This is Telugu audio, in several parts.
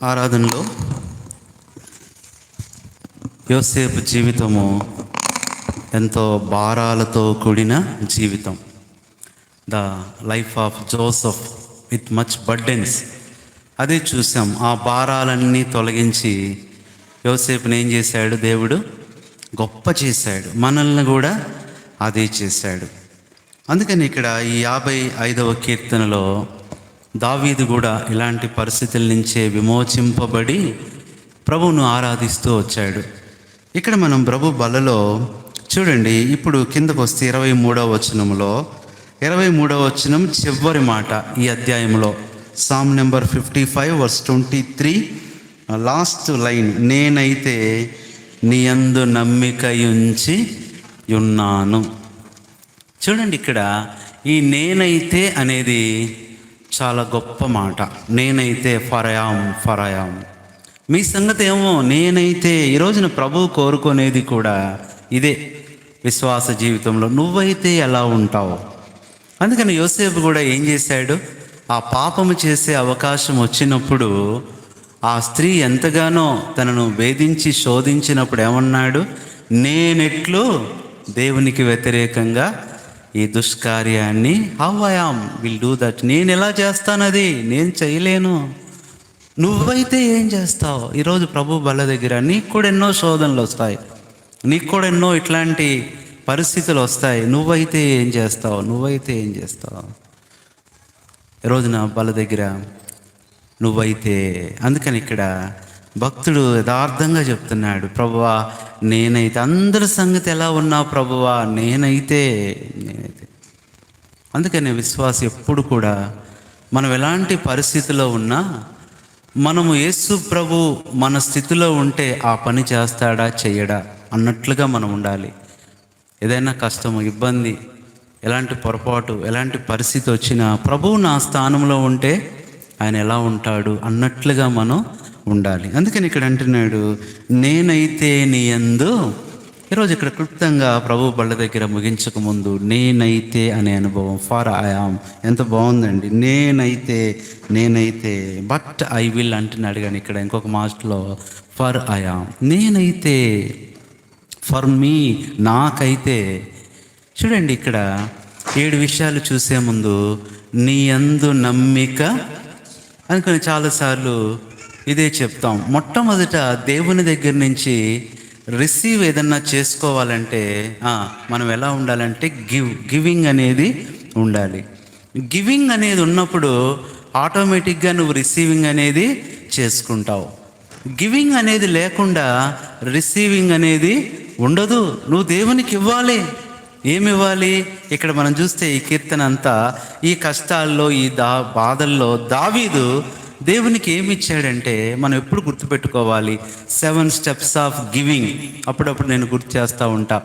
ఆరాధనలో యోసేపు జీవితము ఎంతో భారాలతో కూడిన జీవితం. The life of Joseph with much burdens. అదే చూసాం. ఆ భారాలన్నీ తొలగించి యోసేపుని ఏం చేశాడు? దేవుడు గొప్ప చేశాడు. మనల్ని కూడా అదే చేశాడు. అందుకని ఇక్కడ ఈ 55వ కీర్తనలో దావీదు కూడా ఇలాంటి పరిస్థితుల నుంచే విమోచింపబడి ప్రభువును ఆరాధిస్తూ వచ్చాడు. ఇక్కడ మనం ప్రభు బలలో చూడండి. ఇప్పుడు కిందకు వస్తే 23వ వచనంలో, 23వ వచనం చివరి మాట ఈ అధ్యాయంలో, Psalm number 55 verse 23 last line, నేనైతే నీ యందు నమ్మికయుంచి ఉన్నాను. చూడండి, ఇక్కడ ఈ నేనైతే అనేది చాలా గొప్ప మాట. నేనైతే ఫరయాం. మీ సంగతి ఏమో నేనైతే. ఈరోజున ప్రభువు కోరుకునేది కూడా ఇదే. విశ్వాస జీవితంలో నువ్వైతే ఎలా ఉంటావు? అందుకని యోసేపు కూడా ఏం చేశాడు? ఆ పాపము చేసే అవకాశం వచ్చినప్పుడు ఆ స్త్రీ ఎంతగానో తనను వేధించి శోధించినప్పుడు ఏమన్నాడు? నేనెట్లు దేవునికి వ్యతిరేకంగా ఈ దుష్కార్యాన్ని how I am will do that. నేను ఎలా చేస్తాను? అది నేను చేయలేను. నువ్వైతే ఏం చేస్తావు? ఈరోజు ప్రభు బల్ల దగ్గర నీకు కూడా ఎన్నో శోధనలు వస్తాయి, నీకు కూడా ఎన్నో ఇట్లాంటి పరిస్థితులు వస్తాయి. నువ్వైతే ఏం చేస్తావు? ఈరోజు నా బల్ల దగ్గర నువ్వైతే. అందుకని ఇక్కడ భక్తుడు యథార్థంగా చెప్తున్నాడు, ప్రభువా నేనైతే. అందరి సంగతి ఎలా ఉన్నావు ప్రభువా? నేనైతే. అందుకని విశ్వాసం ఎప్పుడు కూడా మనం ఎలాంటి పరిస్థితిలో ఉన్నా మనము యేసు ప్రభు మన స్థితిలో ఉంటే ఆ పని చేస్తాడా చెయ్యడా అన్నట్లుగా మనం ఉండాలి. ఏదైనా కష్టము, ఇబ్బంది, ఎలాంటి పొరపాటు, ఎలాంటి పరిస్థితి వచ్చినా ప్రభువు నా స్థానంలో ఉంటే ఆయన ఎలా ఉంటాడు అన్నట్లుగా మనం ఉండాలి. అందుకని ఇక్కడ అంటున్నాడు, నేనైతే నీ యందు. ఈరోజు ఇక్కడ క్లుప్తంగా ప్రభు బళ్ళ దగ్గర ముగించక ముందు నేనైతే అనే అనుభవం, ఫర్ ఐ యామ్, ఎంత బాగుందండి. నేనైతే బట్ ఐ విల్ అంటున్నాడు. కానీ ఇక్కడ ఇంకొక మాస్టర్లో ఫర్ ఐ యామ్, నేనైతే, ఫర్ మీ, నాకైతే. చూడండి, ఇక్కడ 7 విషయాలు చూసే ముందు నీ యందు నమ్మిక అనుకుని చాలాసార్లు ఇదే చెప్తాం. మొట్టమొదట దేవుని దగ్గర నుంచి రిసీవ్ ఏదన్నా చేసుకోవాలంటే మనం ఎలా ఉండాలంటే గివింగ్ అనేది ఉండాలి. గివింగ్ అనేది ఉన్నప్పుడు ఆటోమేటిక్గా నువ్వు రిసీవింగ్ అనేది చేసుకుంటావు. గివింగ్ అనేది లేకుండా రిసీవింగ్ అనేది ఉండదు. నువ్వు దేవునికి ఇవ్వాలి. ఏమి ఇవ్వాలి? ఇక్కడ మనం చూస్తే ఈ కీర్తన అంతా ఈ కష్టాల్లో, ఈ బాధల్లో దావీదు దేవునికి ఏమి ఇచ్చాడంటే మనం ఎప్పుడు గుర్తుపెట్టుకోవాలి. 7 స్టెప్స్ ఆఫ్ గివింగ్. అప్పుడప్పుడు నేను గుర్తు చేస్తూ ఉంటా.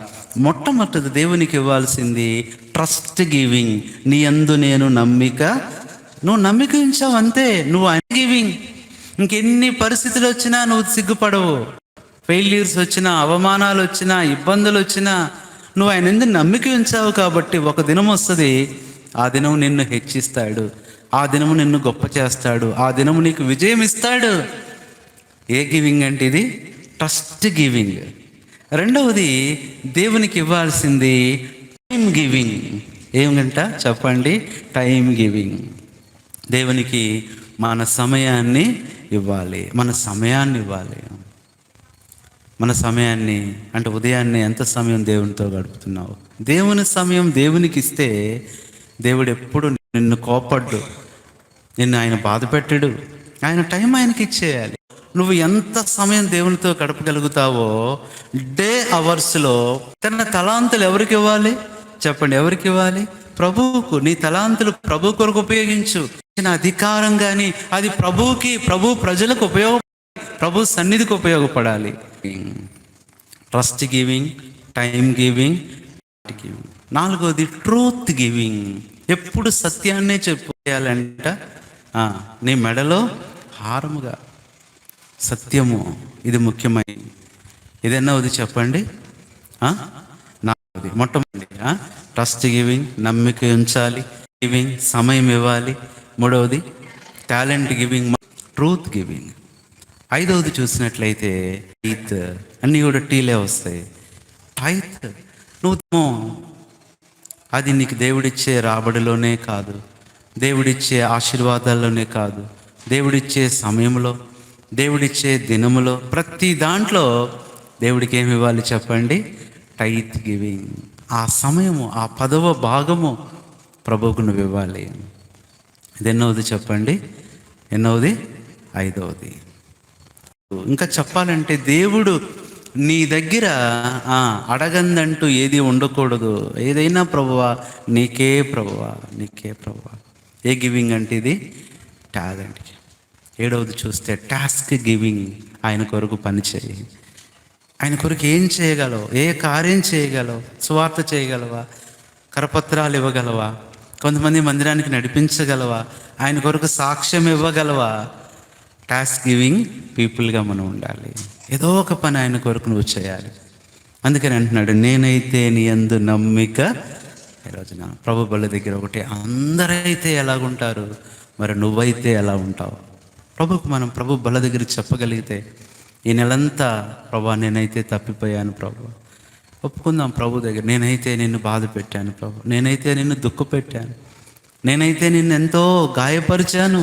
మొట్టమొదటి దేవునికి ఇవ్వాల్సింది ట్రస్ట్ గివింగ్. నీ యందు నేను నమ్మిక. నువ్వు నమ్మిక ఉంచావు అంతే. నువ్వు గివింగ్. ఇంకెన్ని పరిస్థితులు వచ్చినా నువ్వు సిగ్గుపడవు. ఫెయిల్యూర్స్ వచ్చినా, అవమానాలు వచ్చినా, ఇబ్బందులు వచ్చినా నువ్వు ఆయన ఎందుకు నమ్మిక ఉంచావు. కాబట్టి ఒక దినం వస్తుంది, ఆ దినం నిన్ను హెచ్చిస్తాడు, ఆ దినము నిన్ను గొప్ప చేస్తాడు, ఆ దినము నీకు విజయం ఇస్తాడు. ఏ గివింగ్ అంటే ఇది ట్రస్ట్ గివింగ్. రెండవది దేవునికి ఇవ్వాల్సింది టైం గివింగ్. ఏమిటంట చెప్పండి? Time giving. దేవునికి మన సమయాన్ని ఇవ్వాలి. మన సమయాన్ని అంటే ఉదయాన్నే ఎంత సమయం దేవునితో గడుపుతున్నావు? దేవుని సమయం దేవునికి ఇస్తే దేవుడు ఎప్పుడు నిన్ను కోపడ్డు, నిన్ను ఆయన బాధ పెట్టడు. ఆయన టైం ఆయనకి ఇచ్చేయాలి. నువ్వు ఎంత సమయం దేవునితో గడపగలుగుతావో డే అవర్స్లో తన తలాంతులు ఎవరికి ఇవ్వాలి చెప్పండి? ఎవరికి ఇవ్వాలి? ప్రభువుకు. నీ తలాంతులు ప్రభు కొరకు ఉపయోగించు. అధికారం కానీ అది ప్రభువుకి, ప్రభు ప్రజలకు ప్రభు సన్నిధికి ఉపయోగపడాలి. Trust giving, time giving. నాలుగోది ట్రూత్ గివింగ్. ఎప్పుడు సత్యాన్నే చెప్పాలంట. నీ మెడలో హారముగా సత్యము, ఇది ముఖ్యమైనది. ఇదన్నది చెప్పండి. నాది మొట్టమొదటి ట్రస్ట్ గివింగ్, నమ్మిక ఉంచాలి. గివింగ్, సమయం ఇవ్వాలి. మూడవది టాలెంట్ గివింగ్, ట్రూత్ గివింగ్. ఐదవది చూసినట్లయితే టైత్. అన్నీ కూడా టీలే వస్తాయి. టైత్ నువ్వు అది నీకు దేవుడిచ్చే రాబడిలోనే కాదు, దేవుడిచ్చే ఆశీర్వాదాల్లోనే కాదు, దేవుడిచ్చే సమయంలో, దేవుడిచ్చే దినములో, ప్రతి దాంట్లో దేవుడికి ఏమి ఇవ్వాలి చెప్పండి? Tithe giving. ఆ సమయము, ఆ 10వ భాగము ప్రభువుకు నువ్వు ఇవ్వాలి. ఇది ఎన్నోది చెప్పండి? ఎన్నోది? ఐదవది. ఇంకా చెప్పాలంటే దేవుడు నీ దగ్గర అడగందంటూ ఏది ఉండకూడదు. ఏదైనా ప్రభువా నీకే, ప్రభువా నీకే, ప్రభువా. ఏ గివింగ్ అంటే ఇది? టాలెంట్. ఏడవది చూస్తే టాస్క్ గివింగ్. ఆయన కొరకు పని చేయి. ఆయన కొరకు ఏం చేయగలవు? ఏ కార్యం చేయగలవు? సువార్త చేయగలవా? కరపత్రాలు ఇవ్వగలవా? కొంతమంది మందిరానికి నడిపించగలవా? ఆయన కొరకు సాక్ష్యం ఇవ్వగలవా? టాస్క్ గివింగ్ పీపుల్గా మనం ఉండాలి. ఏదో ఒక పని ఆయన కొరకు నువ్వు చేయాలి. అందుకని అంటున్నాడు, నేనైతే నీ యందు నమ్మిక. ఈరోజున ప్రభు బల్ల దగ్గర ఒకటి, అందరైతే ఎలాగుంటారు, మరి నువ్వైతే ఎలా ఉంటావు? ప్రభు బల్ల దగ్గర చెప్పగలిగితే, ఈ నెలంతా ప్రభా నేనైతే తప్పిపోయాను ప్రభు, ఒప్పుకుందాం ప్రభు దగ్గర. నేనైతే నిన్ను బాధ పెట్టాను ప్రభు, నేనైతే నిన్ను దుఃఖపెట్టాను, నేనైతే నిన్ను ఎంతో గాయపరిచాను,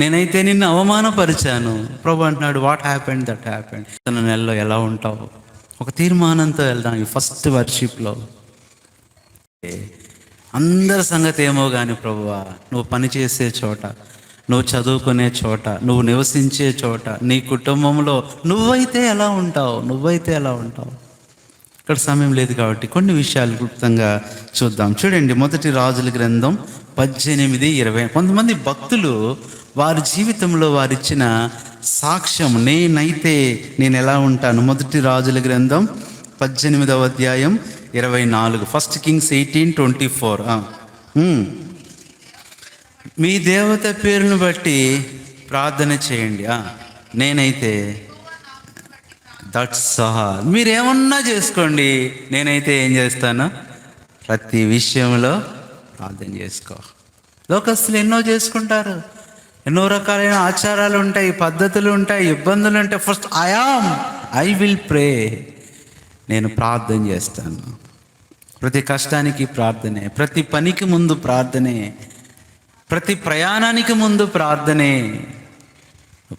నేనైతే నిన్ను అవమానపరిచాను. ప్రభు అంటున్నాడు, వాట్ హ్యాపెండ్ దట్ హ్యాపెండ్. తన నెలలో ఎలా ఉంటావు? ఒక తీర్మానంతో వెళ్దాం. ఈ ఫస్ట్ వర్షిప్లో అందరి సంగతి ఏమో కానీ ప్రభువా, నువ్వు పనిచేసే చోట, నువ్వు చదువుకునే చోట, నువ్వు నివసించే చోట, నీ కుటుంబంలో నువ్వైతే ఎలా ఉంటావు? నువ్వైతే ఎలా ఉంటావు? ఇక్కడ సమయం లేదు కాబట్టి కొన్ని విషయాలు క్లుప్తంగా చూద్దాం. చూడండి, 1 రాజుల గ్రంథం 18:20. కొంతమంది భక్తులు వారి జీవితంలో వారిచ్చిన సాక్ష్యం, నేను ఎలా ఉంటాను. 1 రాజుల గ్రంథం 18వ అధ్యాయం 24. 1 Kings 18:24. మీ దేవత పేరును బట్టి ప్రార్థన చేయండి. నేనైతే దట్స్ ఆల్. మీరేమన్నా చేసుకోండి, నేనైతే ఏం చేస్తాను? ప్రతి విషయంలో ప్రార్థన చేసుకో. లోకస్తులు ఎన్నో చేసుకుంటారు, ఎన్నో రకాలైన ఆచారాలు ఉంటాయి, పద్ధతులు ఉంటాయి, ఇబ్బందులు ఉంటాయి. First I will pray. నేను ప్రార్థన చేస్తాను. ప్రతి కష్టానికి ప్రార్థనే, ప్రతి పనికి ముందు ప్రార్థనే, ప్రతి ప్రయాణానికి ముందు ప్రార్థనే.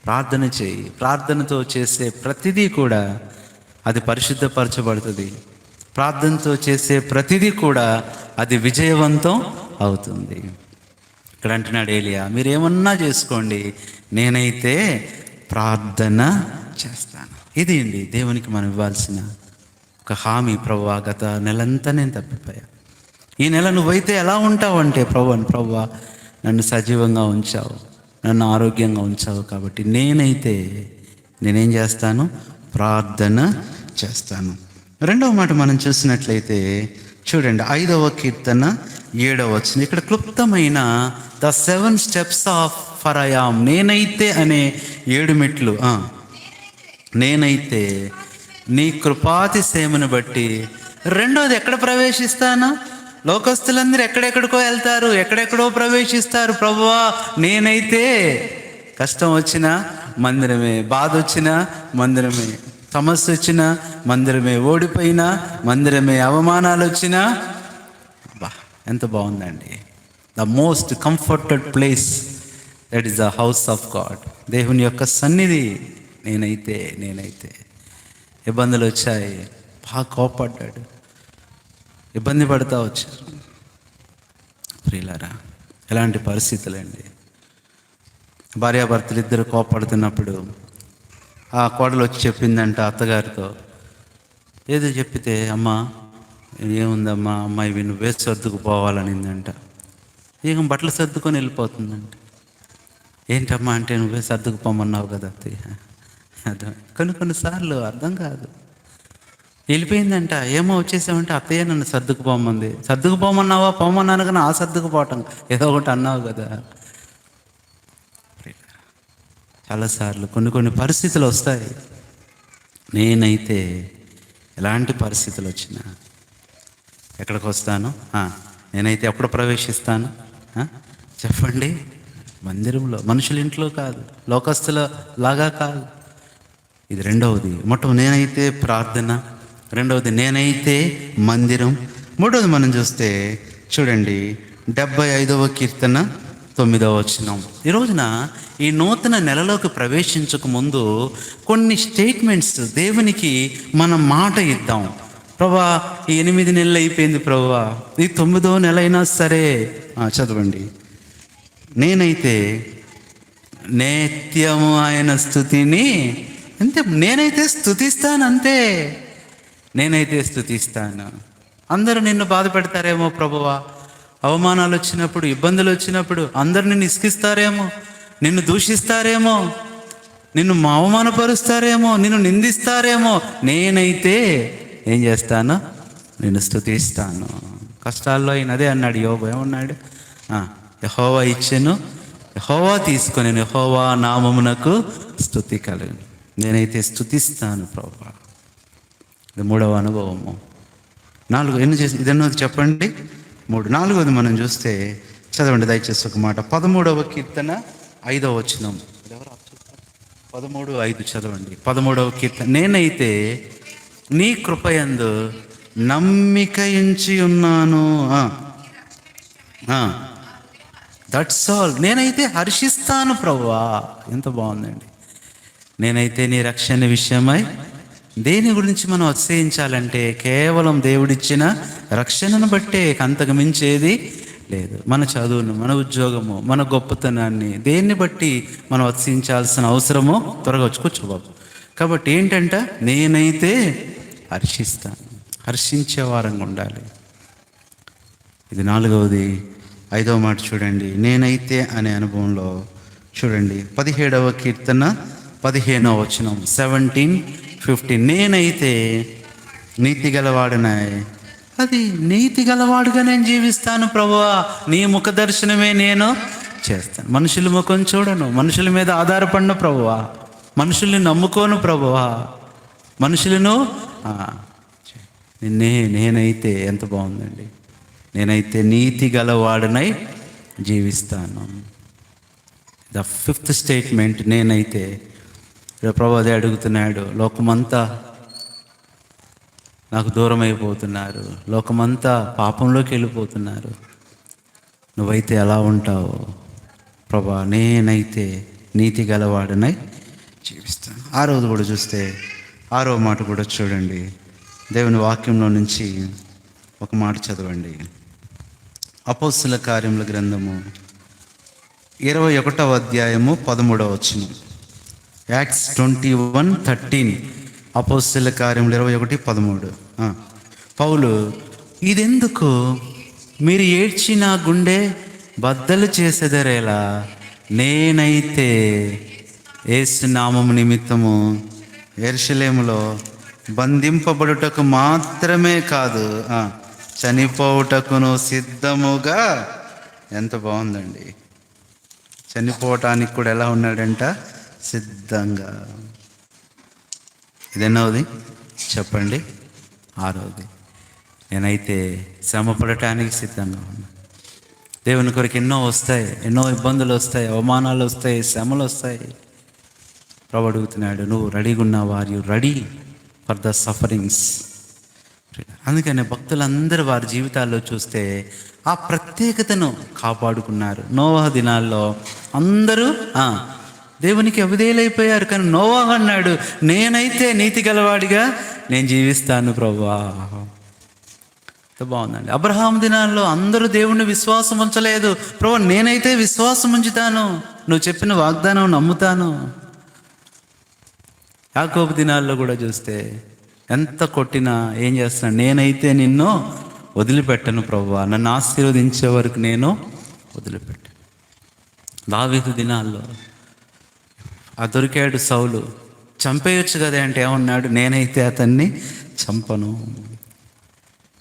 ప్రార్థన చేయి. ప్రార్థనతో చేసే ప్రతిదీ కూడా అది పరిశుద్ధపరచబడుతుంది. ప్రార్థనతో చేసే ప్రతిదీ కూడా అది విజయవంతం అవుతుంది. ఇక్కడ అంటున్నాడు ఏలియా, మీరేమన్నా చేసుకోండి, నేనైతే ప్రార్థన చేస్తాను. ఇది అండి దేవునికి మనం ఇవ్వాల్సిన ఒక హామీ. ప్రభువా, గత నెలంతా నేను తప్పిపోయా, ఈ నెల నువ్వైతే ఎలా ఉంటావు అంటే, ప్రభువా నన్ను సజీవంగా ఉంచావు, నన్ను ఆరోగ్యంగా ఉంచావు, కాబట్టి నేనేం చేస్తాను? ప్రార్థన చేస్తాను. రెండవ మాట మనం చూసినట్లయితే చూడండి, 5వ కీర్తన 7వ వచనం. ఇక్కడ క్లుప్తమైన the 7 steps of for I am. నేనైతే అనే 7 మెట్లు. నేనైతే నీ కృపాతిశయమును బట్టి. రెండోది, ఎక్కడ ప్రవేశిస్తాను? లోకస్తులందరూ ఎక్కడెక్కడికో వెళ్తారు, ఎక్కడెక్కడో ప్రవేశిస్తారు. ప్రభువా, నేనైతే కష్టం వచ్చినా మందిరమే, బాధ వచ్చినా మందిరమే, సమస్య వచ్చినా మందిరమే, ఓడిపోయినా మందిరమే, అవమానాలు వచ్చినా. ఎంత బాగుందండి. The most comforted place, that is the house of God. దేవుని యొక్క సన్నిధి. నేనైతే ఇబ్బందులు వచ్చాయి, బాగా కోపడ్డాడు, ఇబ్బంది పడుతూ వచ్చారు. ప్రియులారా, ఎలాంటి పరిస్థితులండి. భార్యాభర్తలు ఇద్దరు కోపడుతున్నప్పుడు ఆ కోడలు వచ్చి చెప్పిందంట అత్తగారితో. ఏదో చెప్పితే, అమ్మ ఏముందమ్మా, అమ్మాయి ఇవి నువ్వే సర్దుకుపోవాలనిందంట. ఇక బట్టలు సర్దుకొని వెళ్ళిపోతుందంట. ఏంటమ్మా అంటే, నువ్వే సర్దుకుపోమన్నావు కదా అత్తయ్య. కొన్నిసార్లు అర్థం కాదు. వెళ్ళిపోయిందంట. ఏమో వచ్చేసామంటే, అత్తయ్య నన్ను సర్దుకుపోమంది. సర్దుకుపోమన్నావా? పోమన్నాను కానీ ఆ సర్దుకుపోవటం ఏదో ఒకటి అన్నావు కదా. చాలాసార్లు కొన్ని పరిస్థితులు వస్తాయి. నేనైతే ఎలాంటి పరిస్థితులు వచ్చినా ఎక్కడికి వస్తాను? నేనైతే ఎప్పుడు ప్రవేశిస్తాను చెప్పండి? మందిరంలో, మనుషుల ఇంట్లో కాదు, లోకస్తుల లాగా కాదు, ఇది రెండవది. నేనైతే ప్రార్థన, రెండవది నేనైతే మందిరం, మూడవది మనం చూస్తే చూడండి 75వ కీర్తన 9వ వచనం. ఈ రోజున ఈ నూతన నెలలోకి ప్రవేశించక ముందు కొన్ని స్టేట్మెంట్స్ దేవునికి మనం మాట ఇద్దాం. ప్రభా, ఈ 8 నెలలు అయిపోయింది ప్రభా, ఈ 9వ నెల అయినా సరే చదవండి. నేనైతే నిత్యము ఆయన స్తుతిని, అంతే, నేనైతే స్తుతిస్తాను, అంతే, నేనైతే స్తుతిస్తాను. అందరూ నిన్ను బాధ పెడతారేమో ప్రభువా, అవమానాలు వచ్చినప్పుడు, ఇబ్బందులు వచ్చినప్పుడు అందరు నిన్ను ఇసికిస్తారేమో, నిన్ను దూషిస్తారేమో, నిన్ను అవమానపరుస్తారేమో, నిన్ను నిందిస్తారేమో. నేనైతే ఏం చేస్తాను? నిన్ను స్తుతిస్తాను. కష్టాల్లో అయిన అదే అన్నాడు యోబు. ఏమన్నాడు? యెహోవా ఇచ్చెను, యెహోవా తీసుకొని, యెహోవా నామమునకు స్తుతి కలుగును. నేనైతే స్తుతిస్తాను ప్రభువా. ఇది 3వ అనుభవము. 4 ఎన్ని చేసి ఇదన్నది చెప్పండి. 3. 4వది మనం చూస్తే చదవండి దయచేసి ఒక మాట. 13వ కీర్తన 5వ వచనం. 13:5 చదవండి. 13వ కీర్తన. నేనైతే నీ కృపయందు నమ్మిక ఉంచి ఉన్నాను. That's all. నేనైతే హర్షిస్తాను ప్రభువా. ఎంత బాగుందండి. నేనైతే నీ రక్షణ విషయమై, దేని గురించి మనం అతిశయించాలంటే కేవలం దేవుడిచ్చిన రక్షణను బట్టే, అంతకు మించేది లేదు. మన చదువును, మన ఉద్యోగము, మన గొప్పతనాన్ని దేన్ని బట్టి మనం అతిశయించాల్సిన అవసరమో త్వరగా వచ్చి కూర్చోబాబు. కాబట్టి ఏంటంట? నేనైతే హర్షిస్తాను. హర్షించే వారంగా ఉండాలి. ఇది 4వది. 5వ మాట చూడండి. నేనైతే అనే అనుభవంలో చూడండి 17వ కీర్తన 15వ వచనం. 17:15. నేనైతే నీతి గలవాడునాయ్, అది నీతి గలవాడుగా నేను జీవిస్తాను ప్రభువా. నీ ముఖ దర్శనమే నేను చేస్తాను. మనుషుల ముఖం చూడను, మనుషుల మీద ఆధారపడిన ప్రభువా, మనుషుల్ని నమ్ముకోను ప్రభువా, మనుషులను నేనైతే, ఎంత బాగుందండి, నేనైతే నీతి గలవాడునై జీవిస్తాను. The 5th statement. నేనైతే ప్రభు అదే అడుగుతున్నాడు. లోకమంతా నాకు దూరం అయిపోతున్నారు, లోకమంతా పాపంలోకి వెళ్ళిపోతున్నారు, నువ్వైతే ఎలా ఉంటావు ప్రభా? నేనైతే నీతి గలవాడునై జీవిస్తాను. 6వది కూడా చూస్తే 6వ మాట కూడా చూడండి. దేవుని వాక్యంలో నుంచి ఒక మాట చదవండి. అపోస్తుల కార్యముల గ్రంథము 21వ అధ్యాయము 13వ వచనం. యాక్ట్స్ 21:13. అపోస్తుల కార్యములు 21:13. పౌలు, ఇదెందుకు మీరు ఏడ్చి నా గుండె బద్దలు చేసేదరేలా, నేనైతే యేసు నామము నిమిత్తము యెరూషలేములో బంధింపబడుటకు మాత్రమే కాదు, చనిపోవుటకును సిద్ధముగా. ఎంత బాగుందండి. చనిపోవటానికి కూడా ఎలా ఉన్నాడంట? సిద్ధంగా. ఇదెన్నోది చెప్పండి? 6వది. నేనైతే శ్రమ పడటానికి సిద్ధంగా ఉన్నా. దేవుని కొరకు ఎన్నో వస్తాయి, ఎన్నో ఇబ్బందులు వస్తాయి, అవమానాలు వస్తాయి, శ్రమలు వస్తాయి. ప్రభు అడుగుతున్నాడు, నువ్వు రెడీగా ఉన్నావా? Are you ready for the sufferings? అందుకనే భక్తులందరూ వారి జీవితాల్లో చూస్తే ఆ ప్రత్యేకతను కాపాడుకున్నారు. నోవహ దినాల్లో అందరూ దేవునికి అవిధేయులైపోయారు. కానీ నోవహు అన్నాడు, నేనైతే నీతి గలవాడిగా నేను జీవిస్తాను ప్రభువా. ఎంత బాగుందండి. అబ్రహాం దినాల్లో అందరూ దేవుణ్ణి విశ్వాసం ఉంచలేదు. ప్రభు, నేనైతే విశ్వాసం ఉంచుతాను, నువ్వు చెప్పిన వాగ్దానం నమ్ముతాను. యాకోబు దినాల్లో కూడా చూస్తే ఎంత కొట్టినా ఏం చేస్తున్నాను? నేనైతే నిన్ను వదిలిపెట్టను ప్రభువా, నన్ను ఆశీర్వదించే వరకు నేను వదిలిపెట్టాను. దావీదు దినాల్లో దొరికాడు సౌలు, చంపేయొచ్చు కదా అంటే ఏమన్నాడు? నేనైతే అతన్ని చంపను.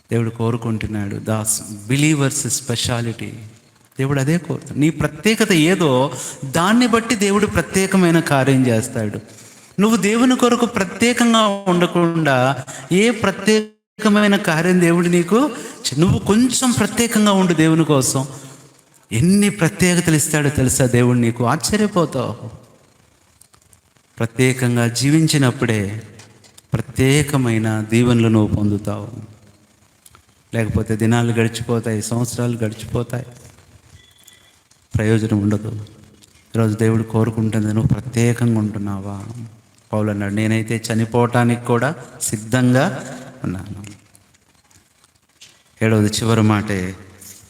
దేవుడు కోరుకుంటున్నాడు ద బిలీవర్స్ స్పెషాలిటీ. దేవుడు అదే కోరుతాడు. నీ ప్రత్యేకత ఏదో దాన్ని బట్టి దేవుడు ప్రత్యేకమైన కార్యం చేస్తాడు. నువ్వు దేవుని కొరకు ప్రత్యేకంగా ఉండకుండా ఏ ప్రత్యేకమైన కార్యం దేవుడు నీకు, నువ్వు కొంచెం ప్రత్యేకంగా ఉండు దేవుని కోసం, ఎన్ని ప్రత్యేకతలు ఇస్తాడో తెలుసా దేవుడు నీకు? ఆశ్చర్యపోతావు. ప్రత్యేకంగా జీవించినప్పుడే ప్రత్యేకమైన దీవెనలు నువ్వు పొందుతావు. లేకపోతే దినాలు గడిచిపోతాయి, సంవత్సరాలు గడిచిపోతాయి, ప్రయోజనం ఉండదు. ఈరోజు దేవుడు కోరుకుంటుంది, నువ్వు ప్రత్యేకంగా ఉంటున్నావా? పౌలు అన్నాడు, నేనైతే చనిపోవటానికి కూడా సిద్ధంగా ఉన్నాను. 7వది చివరి మాటే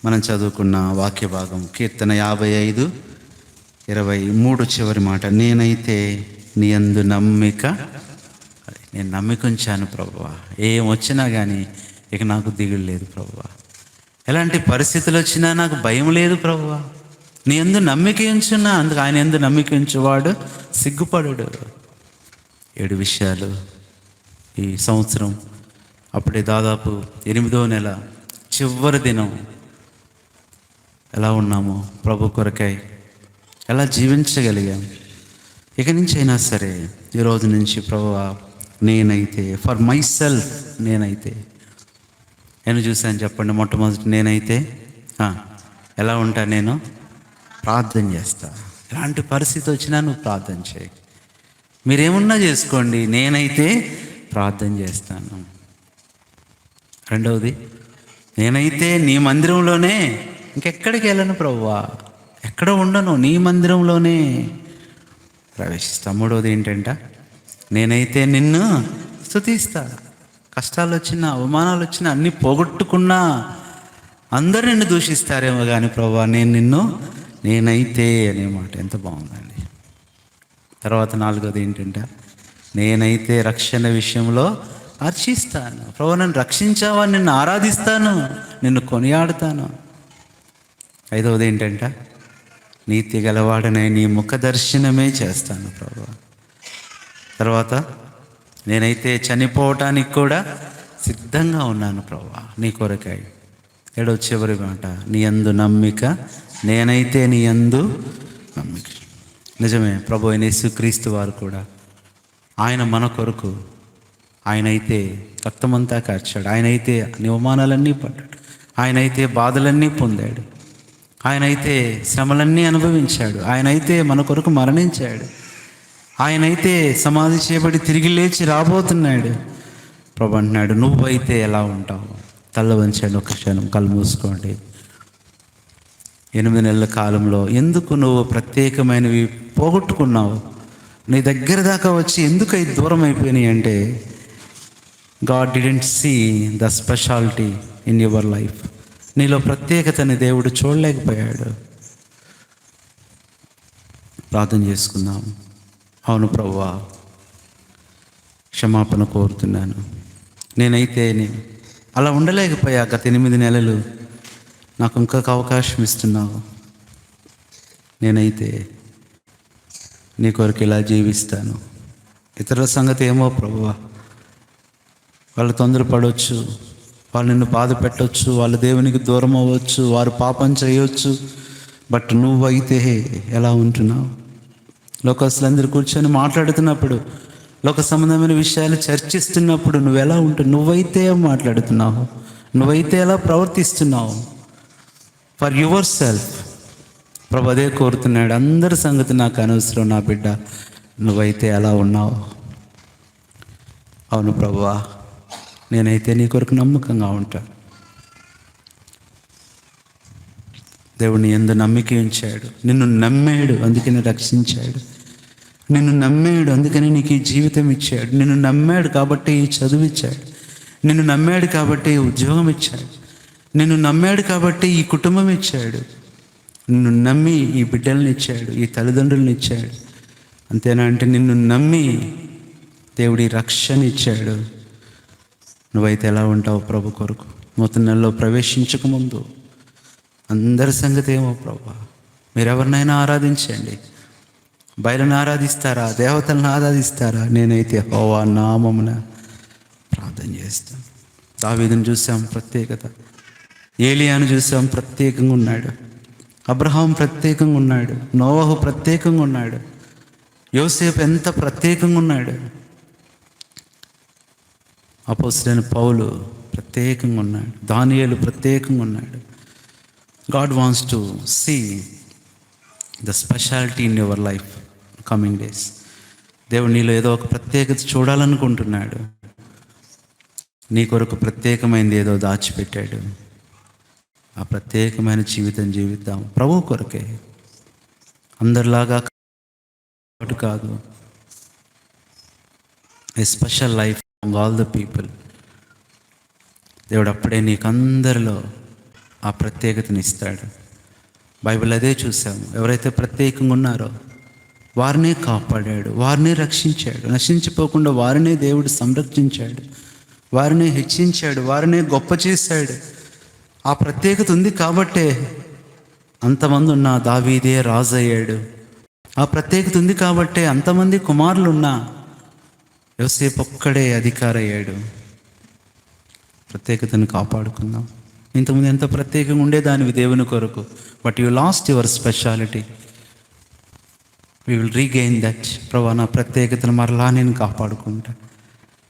మనం చదువుకున్న వాక్య భాగం, కీర్తన 55:23 చివరి మాట, నేనైతే నీ యందు నేను నమ్మిక ఉంచాను ప్రభువా. ఏం వచ్చినా కానీ ఇక నాకు దిగులు లేదు ప్రభువా. ఎలాంటి పరిస్థితులు వచ్చినా నాకు భయం లేదు ప్రభువా. నీ యందు నమ్మిక ఉంచున్నా, అందుకు ఆయన యందు నమ్మిక ఉంచువాడు సిగ్గుపడడు. 7 విషయాలు ఈ సంవత్సరం. అప్పుడే దాదాపు 8వ నెల చివరి దినం. ఎలా ఉన్నామో ప్రభు కొరకై ఎలా జీవించగలిగాం. ఇక నుంచి అయినా సరే, ఈరోజు నుంచి ప్రభువా, నేనైతే ఫర్ మై సెల్ఫ్, నేను చూశాను చెప్పండి. మొట్టమొదటి నేనైతే ఎలా ఉంటా? నేను ప్రార్థన చేస్తా. ఎలాంటి పరిస్థితి వచ్చినా నువ్వు ప్రార్థన చేయి. మీరేమున్నా చేసుకోండి, నేనైతే ప్రార్థన చేస్తాను. 2వది, నేనైతే నీ మందిరంలోనే, ఇంకెక్కడికి వెళ్ళను ప్రభువా, ఎక్కడ ఉండను, నీ మందిరంలోనే ప్రవేశిస్తా. 3వది ఏంటంట, నేనైతే నిన్ను స్తుతిస్తా. కష్టాలు వచ్చినా, అవమానాలు వచ్చినా, అన్నీ పోగొట్టుకున్నా, అందరు నిన్ను దూషిస్తారేమో కానీ ప్రభువా, నేనైతే అనే మాట ఎంత బాగుందండి. తర్వాత 4వది ఏంటంటే, నేనైతే రక్షణ విషయంలో హర్షిస్తాను. ప్రభువా, నన్ను రక్షించావా, నిన్ను ఆరాధిస్తాను, నిన్ను కొనియాడుతాను. 5వది ఏంటంటే, నీతి గలవాడనే నీ ముఖ దర్శనమే చేస్తాను ప్రభువా. తర్వాత నేనైతే చనిపోవటానికి కూడా సిద్ధంగా ఉన్నాను ప్రభువా నీ కొరకై. 7వ చివరి మాట, నీ యందు నమ్మిక, నేనైతే నీ యందు నమ్మిక. నిజమే, ప్రభు అయిన యేసుక్రీస్తు వారు కూడా ఆయన మన కొరకు, ఆయనైతే రక్తమంతా కార్చాడు, ఆయనైతే అవమానాలన్నీ పడ్డాడు, ఆయనైతే బాధలన్నీ పొందాడు, ఆయనైతే శ్రమలన్నీ అనుభవించాడు, ఆయనైతే మన కొరకు మరణించాడు, ఆయనైతే సమాధి చేయబడి తిరిగి లేచి రాబోతున్నాడు. ప్రభు అంటున్నాడు, నువ్వైతే ఎలా ఉంటావు? తల్ల వంచండి, ఒక క్షణం కళ్ళు మూసుకోండి. 8 నెలల కాలంలో ఎందుకు నువ్వు ప్రత్యేకమైనవి పోగొట్టుకున్నావు? నీ దగ్గర దాకా వచ్చి ఎందుకు అవి దూరం అయిపోయినాయి అంటే, God didn't see the speciality in your life. నీలో ప్రత్యేకతని దేవుడు చూడలేకపోయాడు. ప్రార్థన చేసుకుందాం. అవును ప్రభువా, క్షమాపణ కోరుతున్నాను. నేనైతే అలా ఉండలేకపోయా. గత 8 నెలలు నాకు ఇంకొక అవకాశం ఇస్తున్నావు. నేనైతే నీ కొరకు ఇలా జీవిస్తాను. ఇతరుల సంగతి ఏమో ప్రభువా, వాళ్ళు తొందరపడవచ్చు, వాళ్ళు నిన్ను బాధ పెట్టవచ్చు, వాళ్ళు దేవునికి దూరం అవ్వచ్చు, వారు పాపం చేయవచ్చు. బట్ నువ్వైతే ఎలా ఉంటున్నావు? లోకస్తులందరూ కూర్చొని మాట్లాడుతున్నప్పుడు, లోక సంబంధమైన విషయాలు చర్చిస్తున్నప్పుడు నువ్వు ఎలా ఉంటున్నావు? నువ్వైతే మాట్లాడుతున్నావు, నువ్వైతే ఎలా ప్రవర్తిస్తున్నావు? For yourself. ప్రభు అదే కోరుతున్నాడు. అందరి సంగతి నాకు అనవసరం నా బిడ్డ, నువ్వైతే ఎలా ఉన్నావు? అవును ప్రభువా, నేనైతే నీ కొరకు నమ్మకంగా ఉంటాను. దేవుని యందు నమ్మిక ఉంచాడు, నిన్ను నమ్మాడు, అందుకని రక్షించాడు. నిన్ను నమ్మాడు, అందుకని నీకు ఈ జీవితం ఇచ్చాడు. నిన్ను నమ్మాడు కాబట్టి ఈ చదువు ఇచ్చాడు. నిన్ను నమ్మాడు కాబట్టి ఈ ఉద్యోగం ఇచ్చాడు. నిన్ను నమ్మాడు కాబట్టి ఈ కుటుంబం ఇచ్చాడు. నిన్ను నమ్మి ఈ బిడ్డలను ఇచ్చాడు, ఈ తల్లిదండ్రులను ఇచ్చాడు. అంతేనా అంటే, నిన్ను నమ్మి దేవుడి రక్షణ ఇచ్చాడు. నువ్వైతే ఎలా ఉంటావు ప్రభు కొరకు? నూతన నెలలో ప్రవేశించకముందు అందరి సంగతి ఏమో ప్రభు, మీరెవరినైనా ఆరాధించండి. బయలును ఆరాధిస్తారా, దేవతలను ఆరాధిస్తారా? నేనైతే యెహోవా నామమున ప్రార్థన చేస్తాను. దావీదును చూసాం, ప్రత్యేకత. ఏలియాను చూసాం, ప్రత్యేకంగా ఉన్నాడు. అబ్రహాం ప్రత్యేకంగా ఉన్నాడు. నోవహు ప్రత్యేకంగా ఉన్నాడు. యోసేపు ఎంత ప్రత్యేకంగా ఉన్నాడు. అపోస్తలుడైన పౌలు ప్రత్యేకంగా ఉన్నాడు. దానియేలు ప్రత్యేకంగా ఉన్నాడు. God wants to see the speciality in your life coming days. దేవుడు నీలో ఏదో ఒక ప్రత్యేకత చూడాలనుకుంటున్నాడు. నీ కొరకు ప్రత్యేకమైనది ఏదో దాచిపెట్టాడు. ఆ ప్రత్యేకమైన జీవితం జీవిద్దాం ప్రభువు కొరకే. అందరిలాగా కాదు. A special life among all the people. దేవుడు అప్పుడే నీకు అందరిలో ఆ ప్రత్యేకతని ఇస్తాడు. బైబిల్ అదే చూసాము. ఎవరైతే ప్రత్యేకంగా ఉన్నారో వారినే కాపాడాడు, వారినే రక్షించాడు. నశించిపోకుండా వారినే దేవుడు సంరక్షించాడు, వారినే హెచ్చించాడు, వారినే గొప్ప చేశాడు. ఆ ప్రత్యేకత ఉంది కాబట్టే అంతమంది ఉన్న దావీదే రాజు అయ్యాడు. ఆ ప్రత్యేకత ఉంది కాబట్టే అంతమంది కుమారులు ఉన్నా యోసేపు ఒక్కడే అధికారి అయ్యాడు. ప్రత్యేకతను కాపాడుకుందాం. ఇంతకుముందు ఎంత ప్రత్యేకంగా ఉండేదానివి దేవుని కొరకు, but you lost your speciality. We will regain that. ప్రభా, నా ప్రత్యేకతను మరలా నేను కాపాడుకుంటా.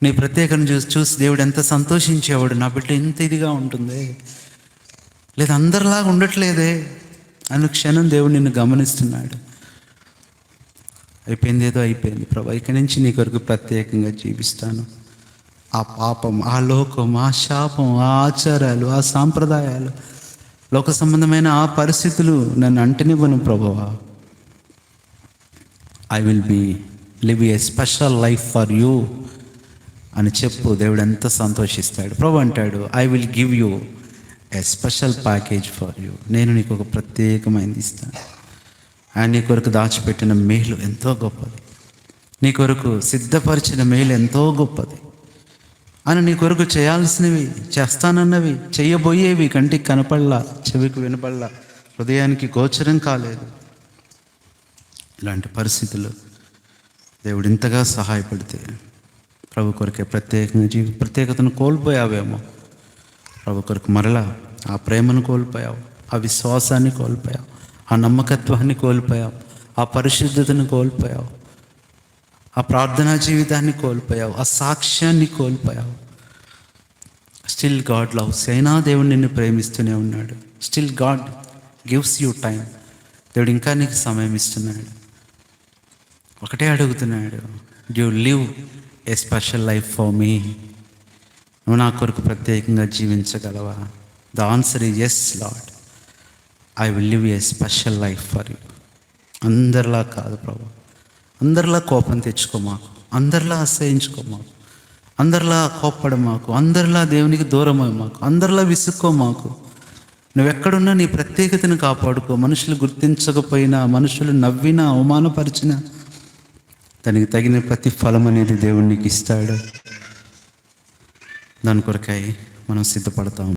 నీ ప్రత్యేకతను చూసి దేవుడు ఎంత సంతోషించేవాడు. నా బిడ్డ ఇంత ఇదిగా ఉంటుంది, లేదా అందరిలాగా ఉండట్లేదే అనుక్షణం దేవుడు నిన్ను గమనిస్తున్నాడు. అయిపోయింది, ఏదో అయిపోయింది ప్రభా, ఇక్కడి నుంచి నీ కొరకు ప్రత్యేకంగా జీవిస్తాను. ఆ పాపం, ఆ లోకం, ఆ శాపం, ఆ ఆచారాలు, ఆ సాంప్రదాయాలు, లోక సంబంధమైన ఆ పరిస్థితులు నన్ను అంటనివ్వను ప్రభువా. I will live a special life for you అని చెప్పు. దేవుడు ఎంత సంతోషిస్తాడు. ప్రభు అంటాడు, I will give you A special package for you. నేను నీకు ఒక ప్రత్యేకమైనది ఇస్తాను. ఆయన నీ కొరకు దాచిపెట్టిన మేలు ఎంతో గొప్పది. నీ కొరకు సిద్ధపరిచిన మేలు ఎంతో గొప్పది. ఆయన నీ కొరకు చేయాల్సినవి, చేస్తానన్నవి, చెయ్యబోయేవి కంటికి కనపడలా, చెవికి వినపడలా, హృదయానికి గోచరం కాలేదు. ఇలాంటి పరిస్థితులు దేవుడు ఇంతగా సహాయపడితే ప్రభు కొరకే ప్రత్యేకంగా ప్రత్యేకతను కోల్పోయావేమో. ప్రభు కొరకు మరలా ఆ ప్రేమను కోల్పోయావు, ఆ విశ్వాసాన్ని కోల్పోయావు, ఆ నమ్మకత్వాన్ని కోల్పోయావు, ఆ పరిశుద్ధతను కోల్పోయావు, ఆ ప్రార్థనా జీవితాన్ని కోల్పోయావు, ఆ సాక్ష్యాన్ని కోల్పోయావు. Still God loves. అయినా దేవుడు నిన్ను ప్రేమిస్తూనే ఉన్నాడు. Still God gives you time. దేవుడు ఇంకా నీకు సమయం ఇస్తున్నాడు. ఒకటే అడుగుతున్నాడు, you live a special life for me. నువ్వు నా కొరకు ప్రత్యేకంగా జీవించగలవా? The answer is yes Lord, I will live a special life for you. అందరిలా కాదు ప్రభు, అందరిలా కోపం తెచ్చుకోమాకు, అందరిలా అసహించుకోమాకు, అందరిలా కోప్పడమాకు, అందరిలా దేవునికి దూరం అయ్యమాకు, అందరిలా విసుక్కోమాకు. నువ్వెక్కడున్నా నీ ప్రత్యేకతను కాపాడుకో. మనుషులు గుర్తించకపోయినా, మనుషులు నవ్వినా, అవమానపరిచినా దానికి తగిన ప్రతి ఫలం అనేది దేవుడు నీకు ఇస్తాడు. దాని కొరకై మనం సిద్ధపడతాం.